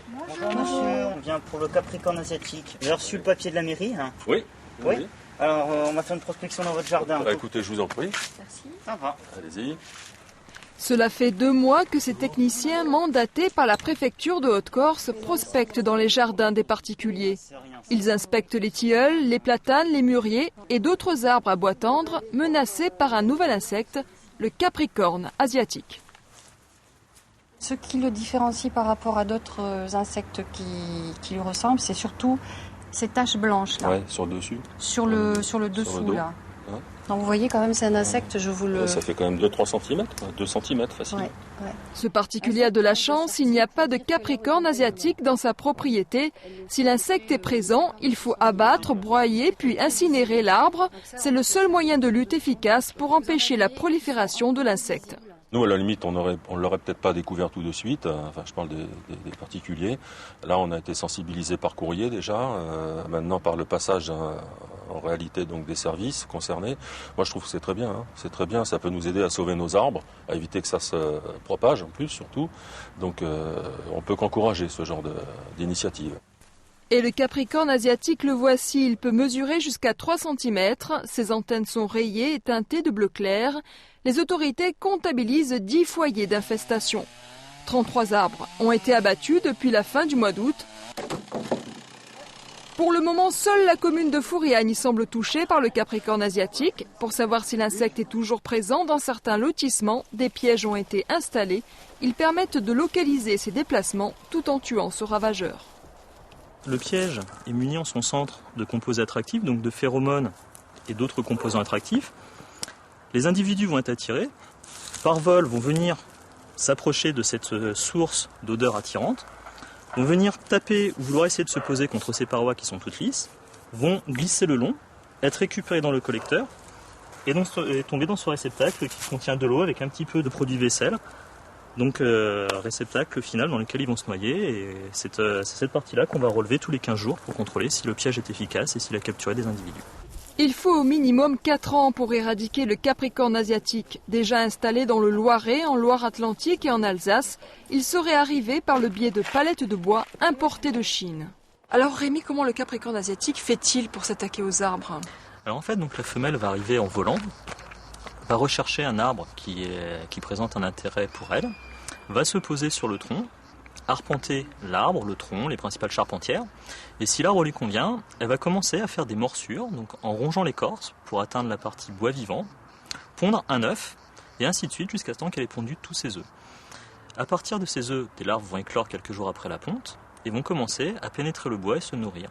Bonjour monsieur, on vient pour le Capricorne asiatique. J'ai reçu le papier de la mairie. Hein. Oui. Oui. Alors on va faire une prospection dans votre jardin. Écoutez, je vous en prie. Merci. Ça va. Allez-y. Cela fait 2 mois que ces techniciens mandatés par la préfecture de Haute-Corse prospectent dans les jardins des particuliers. Ils inspectent les tilleuls, les platanes, les mûriers et d'autres arbres à bois tendre menacés par un nouvel insecte, le capricorne asiatique. Ce qui le différencie par rapport à d'autres insectes qui lui ressemblent, c'est surtout ces taches blanches là. Ouais, sur le dessus. Sur le dessous dos. là. Ouais. Donc vous voyez quand même c'est un insecte, je vous le... Ça fait quand même 2-3 cm, 2 cm facile. Ouais. Ce particulier a de la chance, il n'y a pas de capricorne asiatique dans sa propriété. Si l'insecte est présent, il faut abattre, broyer puis incinérer l'arbre. C'est le seul moyen de lutte efficace pour empêcher la prolifération de l'insecte. Nous, à la limite, on l'aurait peut-être pas découvert tout de suite. Enfin, je parle des particuliers. Là, on a été sensibilisé par courrier déjà. Maintenant, par le passage en réalité donc des services concernés. Moi, je trouve que c'est très bien. Hein. C'est très bien. Ça peut nous aider à sauver nos arbres, à éviter que ça se propage en plus, surtout. Donc, on peut qu'encourager ce genre d'initiative. Et le capricorne asiatique, le voici, il peut mesurer jusqu'à 3 cm. Ses antennes sont rayées et teintées de bleu clair. Les autorités comptabilisent 10 foyers d'infestation. 33 arbres ont été abattus depuis la fin du mois d'août. Pour le moment, seule la commune de Fouriagne semble touchée par le capricorne asiatique. Pour savoir si l'insecte est toujours présent dans certains lotissements, des pièges ont été installés. Ils permettent de localiser ses déplacements tout en tuant ce ravageur. Le piège est muni en son centre de composés attractifs, donc de phéromones et d'autres composants attractifs. Les individus vont être attirés, par vol vont venir s'approcher de cette source d'odeur attirante, vont venir taper ou vouloir essayer de se poser contre ces parois qui sont toutes lisses, vont glisser le long, être récupérés dans le collecteur et donc tomber dans ce réceptacle qui contient de l'eau avec un petit peu de produit vaisselle. Donc réceptacle final dans lequel ils vont se noyer et c'est cette partie-là qu'on va relever tous les 15 jours pour contrôler si le piège est efficace et s'il a capturé des individus. Il faut au minimum 4 ans pour éradiquer le capricorne asiatique. Déjà installé dans le Loiret, en Loire-Atlantique et en Alsace, il serait arrivé par le biais de palettes de bois importées de Chine. Alors Rémi, comment le capricorne asiatique fait-il pour s'attaquer aux arbres? Alors en fait, donc, la femelle va arriver en volant, va rechercher un arbre qui présente un intérêt pour elle, va se poser sur le tronc, arpenter l'arbre, le tronc, les principales charpentières. Et si l'arbre lui convient, elle va commencer à faire des morsures, donc en rongeant l'écorce pour atteindre la partie bois vivant, pondre un œuf, et ainsi de suite jusqu'à ce temps qu'elle ait pondu tous ses œufs. À partir de ces œufs, des larves vont éclore quelques jours après la ponte et vont commencer à pénétrer le bois et se nourrir.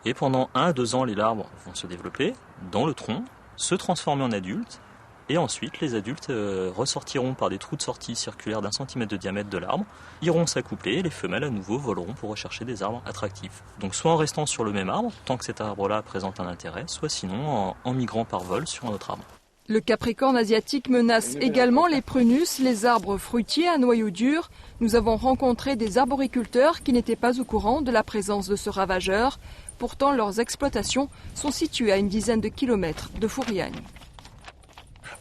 Et pendant 1 à 2 ans, les larves vont se développer dans le tronc, se transformer en adultes. Et ensuite, les adultes ressortiront par des trous de sortie circulaires d'1 centimètre de diamètre de l'arbre, iront s'accoupler et les femelles à nouveau voleront pour rechercher des arbres attractifs. Donc soit en restant sur le même arbre, tant que cet arbre-là présente un intérêt, soit sinon en migrant par vol sur un autre arbre. Le capricorne asiatique menace également les prunus, les arbres fruitiers à noyau dur. Nous avons rencontré des arboriculteurs qui n'étaient pas au courant de la présence de ce ravageur. Pourtant, leurs exploitations sont situées à une dizaine de kilomètres de Fouriagne.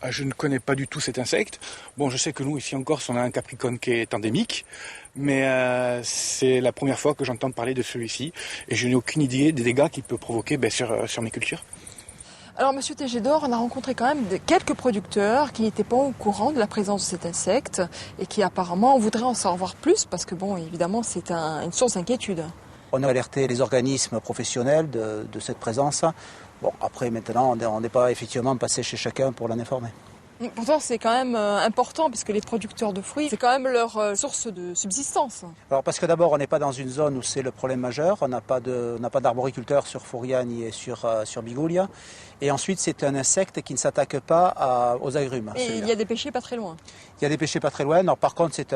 Je ne connais pas du tout cet insecte. Bon, je sais que nous, ici en Corse, on a un capricorne qui est endémique, mais c'est la première fois que j'entends parler de celui-ci et je n'ai aucune idée des dégâts qu'il peut provoquer sur mes cultures. Alors, Monsieur Tégédor, on a rencontré quand même quelques producteurs qui n'étaient pas au courant de la présence de cet insecte et qui apparemment voudraient en savoir plus parce que, bon, évidemment, c'est une source d'inquiétude. On a alerté les organismes professionnels de cette présence. Bon, après, maintenant, on n'est pas effectivement passé chez chacun pour l'en informer. Pourtant, c'est quand même important puisque les producteurs de fruits, c'est quand même leur source de subsistance. Alors, parce que d'abord, on n'est pas dans une zone où c'est le problème majeur. On n'a pas d'arboriculteurs sur Fouriagne et sur Bigoulia. Et ensuite, c'est un insecte qui ne s'attaque pas aux agrumes. Et il y a des pêchers pas très loin. Il y a des pêchers pas très loin. Alors, par contre, c'est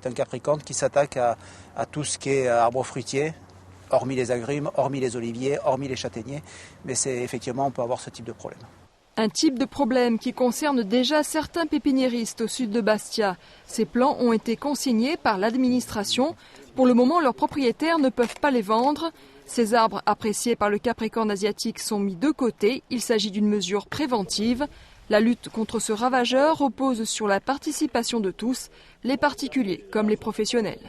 un capricorne qui s'attaque à tout ce qui est arbre fruitier. Hormis les agrumes, hormis les oliviers, hormis les châtaigniers. Mais c'est effectivement, on peut avoir ce type de problème. Un type de problème qui concerne déjà certains pépiniéristes au sud de Bastia. Ces plants ont été consignés par l'administration. Pour le moment, leurs propriétaires ne peuvent pas les vendre. Ces arbres appréciés par le capricorne asiatique sont mis de côté. Il s'agit d'une mesure préventive. La lutte contre ce ravageur repose sur la participation de tous, les particuliers comme les professionnels.